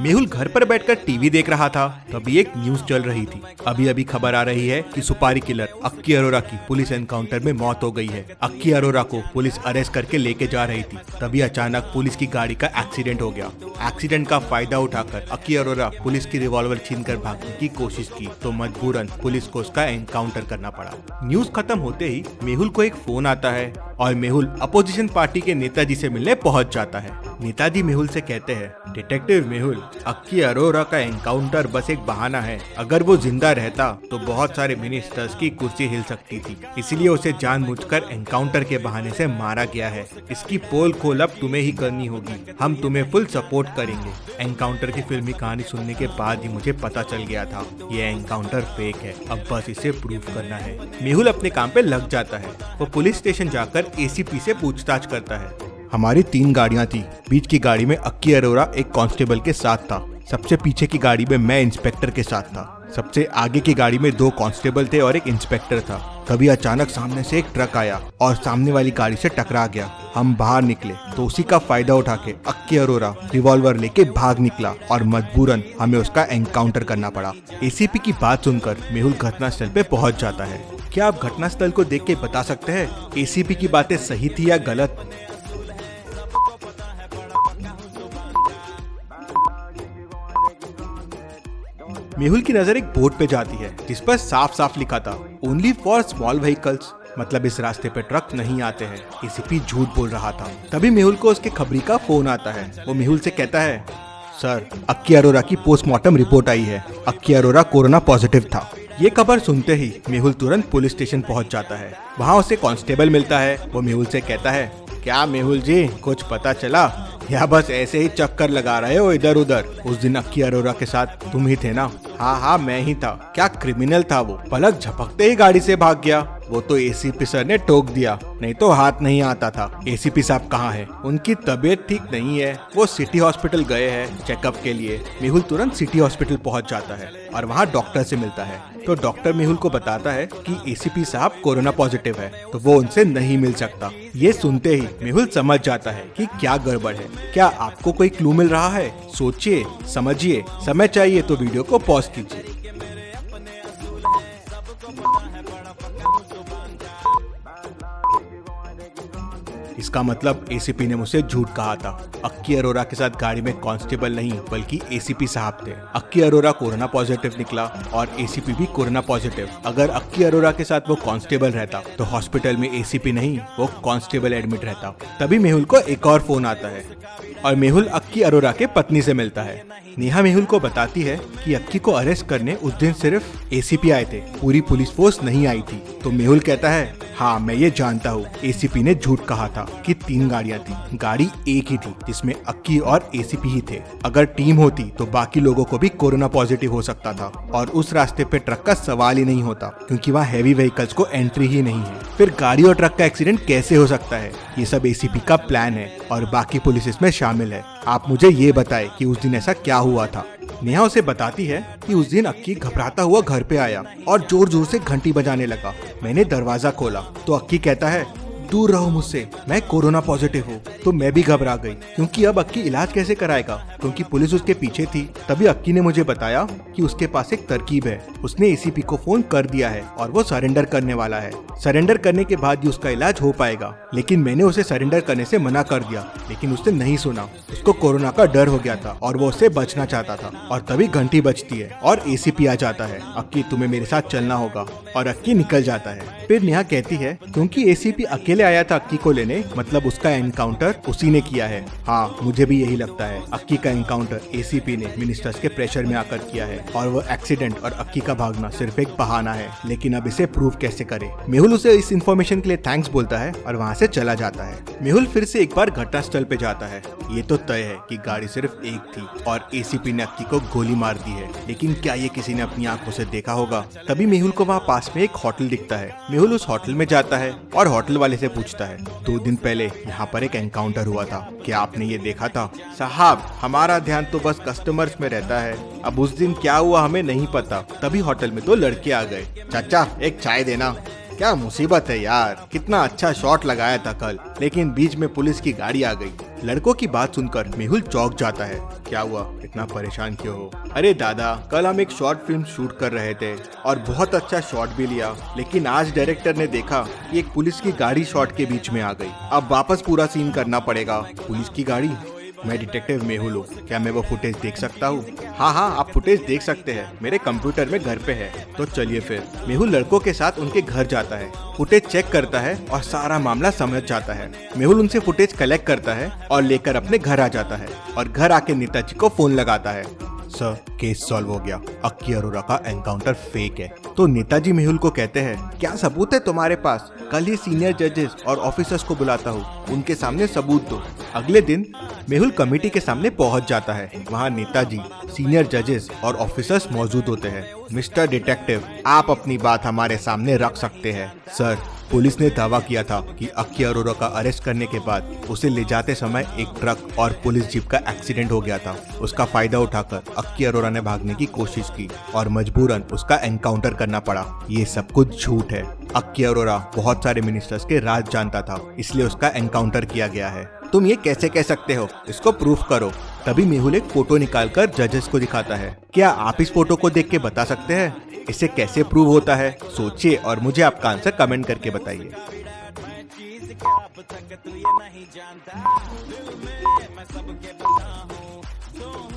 मेहुल घर पर बैठकर टीवी देख रहा था, तभी एक न्यूज चल रही थी। अभी अभी खबर आ रही है कि सुपारी किलर अक्की अरोरा की पुलिस एनकाउंटर में मौत हो गई है। अक्की अरोरा को पुलिस अरेस्ट करके लेके जा रही थी, तभी अचानक पुलिस की गाड़ी का एक्सीडेंट हो गया। एक्सीडेंट का फायदा उठाकर अक्की अरोरा पुलिस की रिवॉल्वर छीनकर भागने की कोशिश की, तो मजबूरन पुलिस को उसका एनकाउंटर करना पड़ा। न्यूज खत्म होते ही मेहुल को एक फोन आता है और मेहुल अपोजिशन पार्टी के नेताजी से मिलने पहुंच जाता है। नेताजी मेहुल से कहते हैं, डिटेक्टिव मेहुल, अक्की अरोरा का एनकाउंटर बस एक बहाना है। अगर वो जिंदा रहता तो बहुत सारे मिनिस्टर्स की कुर्सी हिल सकती थी, इसलिए उसे जानबूझकर एनकाउंटर के बहाने से मारा गया है। इसकी पोल खोल अब तुम्हें ही करनी होगी, हम तुम्हें फुल सपोर्ट करेंगे। एनकाउंटर की फिल्मी कहानी सुनने के बाद ही मुझे पता चल गया था ये एनकाउंटर फेक है, अब बस इसे प्रूव करना है। मेहुल अपने काम पे लग जाता है। वो पुलिस स्टेशन जाकर एसीपी से पूछताछ करता है। हमारी 3 गाड़ियां थी, बीच की गाड़ी में अक्की अरोरा एक कांस्टेबल के साथ था, सबसे पीछे की गाड़ी में मैं इंस्पेक्टर के साथ था, सबसे आगे की गाड़ी में 2 कांस्टेबल थे और एक इंस्पेक्टर था। तभी अचानक सामने से एक ट्रक आया और सामने वाली गाड़ी से टकरा गया। हम बाहर निकले तो उसी का फायदा उठा के अक्की अरोरा रिवॉल्वर लेके भाग निकला और मजबूरन हमें उसका एनकाउंटर करना पड़ा। एसीपी की बात सुनकर मेहुल घटनास्थल पे पहुंच जाता है। क्या आप घटनास्थल को देख के बता सकते हैं एसीपी की बातें सही थी या गलत? मेहुल की नजर एक बोर्ड पे जाती है जिस पर साफ साफ लिखा था, ओनली फॉर स्मॉल व्हीकल्स, मतलब इस रास्ते पे ट्रक नहीं आते हैं। एसीपी झूठ बोल रहा था। तभी मेहुल को उसके खबरी का फोन आता है। वो मेहुल से कहता है, सर, अक्की अरोरा की पोस्टमार्टम रिपोर्ट आई है, अक्की अरोरा कोरोना पॉजिटिव था। ये खबर सुनते ही मेहुल तुरंत पुलिस स्टेशन पहुंच जाता है। वहाँ उसे कांस्टेबल मिलता है। वो मेहुल से कहता है, क्या मेहुल जी, कुछ पता चला या बस ऐसे ही चक्कर लगा रहे हो इधर उधर? उस दिन अक्की अरोरा के साथ तुम ही थे ना? हाँ, मैं ही था। क्या क्रिमिनल था वो? पलक झपकते ही गाड़ी से भाग गया। वो तो एसीपी सर ने टोक दिया, नहीं तो हाथ नहीं आता था। एसीपी साहब कहाँ हैं? उनकी तबीयत ठीक नहीं है, वो सिटी हॉस्पिटल गए हैं चेकअप के लिए। मेहुल तुरंत सिटी हॉस्पिटल पहुंच जाता है और वहाँ डॉक्टर से मिलता है। तो डॉक्टर मेहुल को बताता है कि एसीपी साहब कोरोना पॉजिटिव है, तो वो उनसे नहीं मिल सकता। ये सुनते ही मेहुल समझ जाता है कि क्या गड़बड़ है। क्या आपको कोई क्लू मिल रहा है? सोचिए, समझिए, समय चाहिए तो वीडियो को पॉज कीजिए। इसका मतलब एसीपी ने मुझसे झूठ कहा था। अक्की अरोरा के साथ गाड़ी में कांस्टेबल नहीं बल्कि एसीपी साहब थे। अक्की अरोरा कोरोना पॉजिटिव निकला और एसीपी भी कोरोना पॉजिटिव। अगर अक्की अरोरा के साथ वो कांस्टेबल रहता तो हॉस्पिटल में एसीपी नहीं, वो कांस्टेबल एडमिट रहता। तभी मेहुल को एक और फोन आता है और मेहुल अक्की अरोरा के पत्नी से मिलता है। नेहा मेहुल को बताती है कि अक्की को अरेस्ट करने उस दिन सिर्फ एसीपी आए थे, पूरी पुलिस फोर्स नहीं आई थी। तो मेहुल कहता है, हाँ, मैं ये जानता हूँ, एसीपी ने झूठ कहा था कि 3 गाड़ियाँ थी, गाड़ी एक ही थी जिसमें अक्की और एसीपी ही थे। अगर टीम होती तो बाकी लोगों को भी कोरोना पॉजिटिव हो सकता था और उस रास्ते पे ट्रक का सवाल ही नहीं होता, क्योंकि वहाँ हैवी व्हीकल्स को एंट्री ही नहीं है। फिर गाड़ी और ट्रक का एक्सीडेंट कैसे हो सकता है? ये सब एसीपी का प्लान है और बाकी पुलिस इसमें शामिल है। आप मुझे ये बताएं कि उस दिन ऐसा क्या हुआ था। नेहा उसे बताती है कि उस दिन अक्की घबराता हुआ घर पे आया और जोर जोर से घंटी बजाने लगा। मैंने दरवाजा खोला तो अक्की कहता है, दूर रहो मुझसे, मैं कोरोना पॉजिटिव हूँ। तो मैं भी घबरा गई, क्योंकि अब अक्की इलाज कैसे कराएगा, क्योंकि पुलिस उसके पीछे थी। तभी अक्की ने मुझे बताया कि उसके पास एक तरकीब है। उसने एसीपी को फोन कर दिया है और वो सरेंडर करने वाला है। सरेंडर करने के बाद ही उसका इलाज हो पाएगा। लेकिन मैंने उसे सरेंडर करने से मना कर दिया, लेकिन उसने नहीं सुना। उसको कोरोना का डर हो गया था और वो उससे बचना चाहता था। और तभी घंटी बजती है और एसीपी आ जाता है। अक्की, तुम्हें मेरे साथ चलना होगा। और अक्की निकल जाता है। फिर नेहा कहती है, क्योंकि एसीपी अकेले आया था अक्की को लेने, मतलब उसका एनकाउंटर उसी ने किया है। हाँ, मुझे भी यही लगता है। अक्की का एनकाउंटर एसीपी ने मिनिस्टर्स के प्रेशर में आकर किया है और वो एक्सीडेंट और अक्की का भागना सिर्फ एक बहाना है। लेकिन अब इसे प्रूव कैसे करे? मेहुल उसे इस इन्फॉर्मेशन के लिए थैंक्स बोलता है और वहाँ से चला जाता है। मेहुल फिर से एक बार घटनास्थल पे जाता है। ये तो तय है कि गाड़ी सिर्फ एक थी और एसीपी ने अक्की को गोली मार दी है, लेकिन क्या ये किसी ने अपनी आंखों से देखा होगा? तभी मेहुल को वहाँ पास में एक होटल दिखता है। मेहुल उस होटल में जाता है और होटल वाले से पूछता है, 2 दिन पहले यहाँ पर एक एनकाउंटर हुआ था, क्या आपने ये देखा था? साहब, हमारा ध्यान तो बस कस्टमर्स में रहता है, अब उस दिन क्या हुआ हमें नहीं पता। तभी होटल में 2 लड़के आ गए। चाचा, एक चाय देना। क्या मुसीबत है यार, कितना अच्छा शॉट लगाया था कल, लेकिन बीच में पुलिस की गाड़ी आ गई। लड़कों की बात सुनकर मेहुल चौंक जाता है। क्या हुआ, इतना परेशान क्यों हो? अरे दादा, कल हम एक शॉर्ट फिल्म शूट कर रहे थे और बहुत अच्छा शॉट भी लिया, लेकिन आज डायरेक्टर ने देखा कि एक पुलिस की गाड़ी शॉट के बीच में आ गई। अब वापस पूरा सीन करना पड़ेगा। पुलिस की गाड़ी? मैं डिटेक्टिव मेहुल हूँ, क्या मैं वो फुटेज देख सकता हूँ? हाँ हाँ, आप फुटेज देख सकते हैं, मेरे कंप्यूटर में घर पे है। तो चलिए फिर। मेहुल लड़कों के साथ उनके घर जाता है, फुटेज चेक करता है और सारा मामला समझ जाता है। मेहुल उनसे फुटेज कलेक्ट करता है और लेकर अपने घर आ जाता है और घर आके नेताजी को फोन लगाता है। सर, केस सॉल्व हो गया, अक्की अरोरा का एनकाउंटर फेक है। तो नेताजी मेहुल को कहते हैं, क्या सबूत है तुम्हारे पास? कल ही सीनियर जजेस और ऑफिसर्स को बुलाता हूँ, उनके सामने सबूत दो। अगले दिन मेहुल कमेटी के सामने पहुंच जाता है। वहाँ नेताजी, सीनियर जजेस और ऑफिसर्स मौजूद होते हैं। मिस्टर डिटेक्टिव, आप अपनी बात हमारे सामने रख सकते हैं। सर, पुलिस ने दावा किया था कि अक्की अरोरा का अरेस्ट करने के बाद उसे ले जाते समय एक ट्रक और पुलिस जीप का एक्सीडेंट हो गया था। उसका फायदा उठाकर अक्की अरोरा ने भागने की कोशिश की और मजबूरन उसका एनकाउंटर करना पड़ा। ये सब कुछ झूठ है। अक्की अरोरा बहुत सारे मिनिस्टर्स के राज जानता था, इसलिए उसका एनकाउंटर किया गया है। तुम ये कैसे कह सकते हो? इसको प्रूफ करो। तभी मेहुल एक फोटो निकालकर जजेस को दिखाता है। क्या आप इस फोटो को देख के बता सकते हैं इसे कैसे प्रूव होता है? सोचिए और मुझे आपका आंसर कमेंट करके बताइए।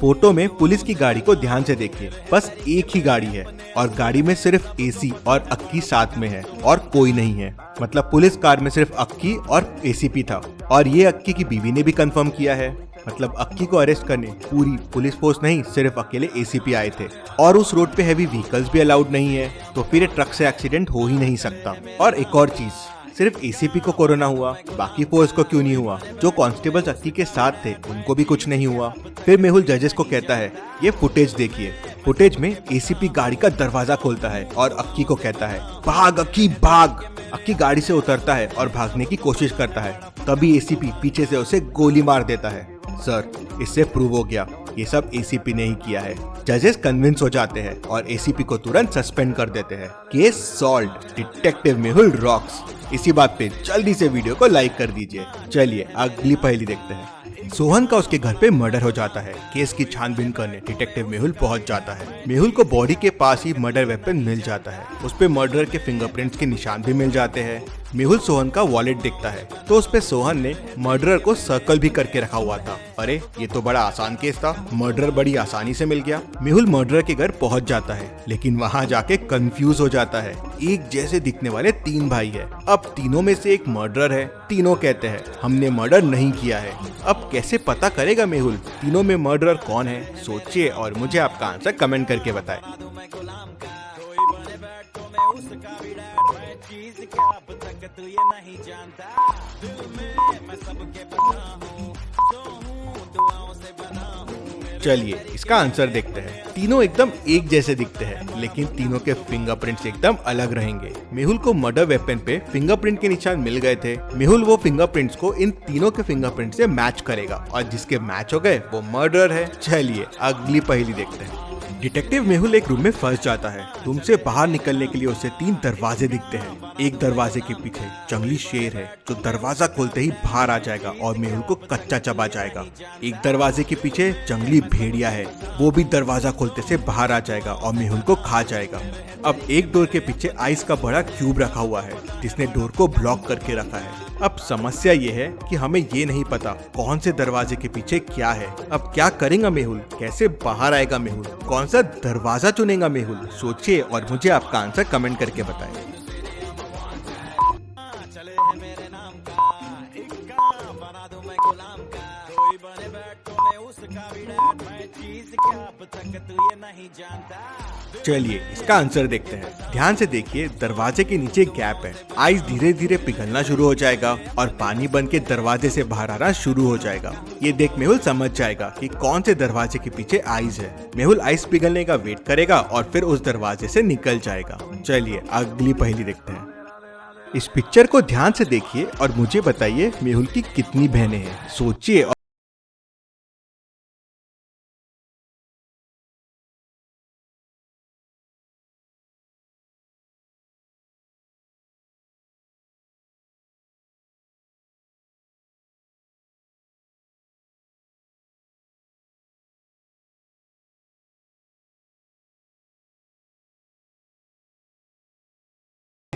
फोटो में पुलिस की गाड़ी को ध्यान से देखिए, बस एक ही गाड़ी है और गाड़ी में सिर्फ एसी और अक्की साथ में है और कोई नहीं है। मतलब पुलिस कार में सिर्फ अक्की और एसीपी था और ये अक्की की बीवी ने भी कंफर्म किया है। मतलब अक्की को अरेस्ट करने पूरी पुलिस फोर्स नहीं, सिर्फ अकेले एसीपी आए थे और उस रोड पे हैवी व्हीकल्स भी अलाउड नहीं है, तो फिर ये ट्रक से एक्सीडेंट हो ही नहीं सकता। और एक और चीज, सिर्फ एसीपी को कोरोना हुआ, बाकी फोर्स को क्यों नहीं हुआ? जो कांस्टेबल्स अक्की के साथ थे उनको भी कुछ नहीं हुआ। फिर मेहुल जजेस को कहता है, ये फुटेज देखिए। फुटेज में एसीपी गाड़ी का दरवाजा खोलता है और अक्की को कहता है, भाग अक्की भाग। अक्की गाड़ी से उतरता है और भागने की कोशिश करता है, तभी एसीपी पीछे से उसे गोली मार देता है। सर, इससे प्रूव हो गया ये सब एसीपी ने ही किया है। जजेस कन्विंस हो जाते हैं और एसीपी को तुरंत सस्पेंड कर देते हैं। Case solved, detective Mehul rocks. इसी बात पे जल्दी से वीडियो को लाइक कर दीजिए। चलिए अगली पहेली देखते हैं। सोहन का उसके घर पे मर्डर हो जाता है। केस की छानबीन करने डिटेक्टिव मेहुल पहुंच जाता है। मेहुल को बॉडी के पास ही मर्डर वेपन मिल जाता है। उस पे मर्डर के फिंगरप्रिंट्स के निशान भी मिल जाते हैं। मेहुल सोहन का वॉलेट देखता है तो उस पे सोहन ने मर्डरर को सर्कल भी करके रखा हुआ था। अरे, ये तो बड़ा आसान केस था, मर्डरर बड़ी आसानी से मिल गया। मेहुल मर्डरर के घर पहुंच जाता है, लेकिन वहां जाके कंफ्यूज हो जाता है। एक जैसे दिखने वाले 3 भाई है। अब तीनों में से एक मर्डरर है। तीनों कहते हैं हमने मर्डर नहीं किया है। अब कैसे पता करेगा मेहुल तीनों में मर्डरर कौन है? सोचिए और मुझे आपका आंसर कमेंट करके बताएं। चलिए इसका आंसर देखते हैं। तीनों एकदम एक जैसे दिखते हैं, लेकिन तीनों के फिंगरप्रिंट्स एकदम अलग रहेंगे। मेहुल को मर्डर वेपन पे फिंगरप्रिंट के निशान मिल गए थे। मेहुल वो फिंगरप्रिंट्स को इन तीनों के फिंगरप्रिंट से मैच करेगा और जिसके मैच हो गए वो मर्डर है। चलिए अगली पहेली देखते हैं। डिटेक्टिव मेहुल एक रूम में फंस जाता है। रूम से बाहर निकलने के लिए उसे 3 दरवाजे दिखते हैं। एक दरवाजे के पीछे जंगली शेर है जो दरवाजा खोलते ही बाहर आ जाएगा और मेहुल को कच्चा चबा जाएगा। एक दरवाजे के पीछे जंगली भेड़िया है, वो भी दरवाजा खोलते से बाहर आ जाएगा और मेहुल को खा जाएगा। अब एक डोर के पीछे आइस का बड़ा क्यूब रखा हुआ है जिसने डोर को ब्लॉक करके रखा है। अब समस्या ये है कि हमें ये नहीं पता कौन से दरवाजे के पीछे क्या है। अब क्या करेगा मेहुल? कैसे बाहर आएगा मेहुल? कौन सा दरवाजा चुनेगा मेहुल? सोचिए और मुझे आपका आंसर कमेंट करके बताएं। चलिए इसका आंसर देखते हैं। ध्यान से देखिए, दरवाजे के नीचे गैप है। आइस धीरे धीरे पिघलना शुरू हो जाएगा और पानी बन के दरवाजे से बाहर आना शुरू हो जाएगा। ये देख मेहुल समझ जाएगा कि कौन से दरवाजे के पीछे आइस है। मेहुल आइस पिघलने का वेट करेगा और फिर उस दरवाजे से निकल जाएगा। चलिए अगली पहेली देखते हैं। इस पिक्चर को ध्यान से देखिए और मुझे बताइए मेहुल की कितनी बहनें हैं? सोचिए।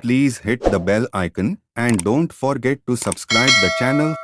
please hit the bell icon and don't forget to subscribe the channel.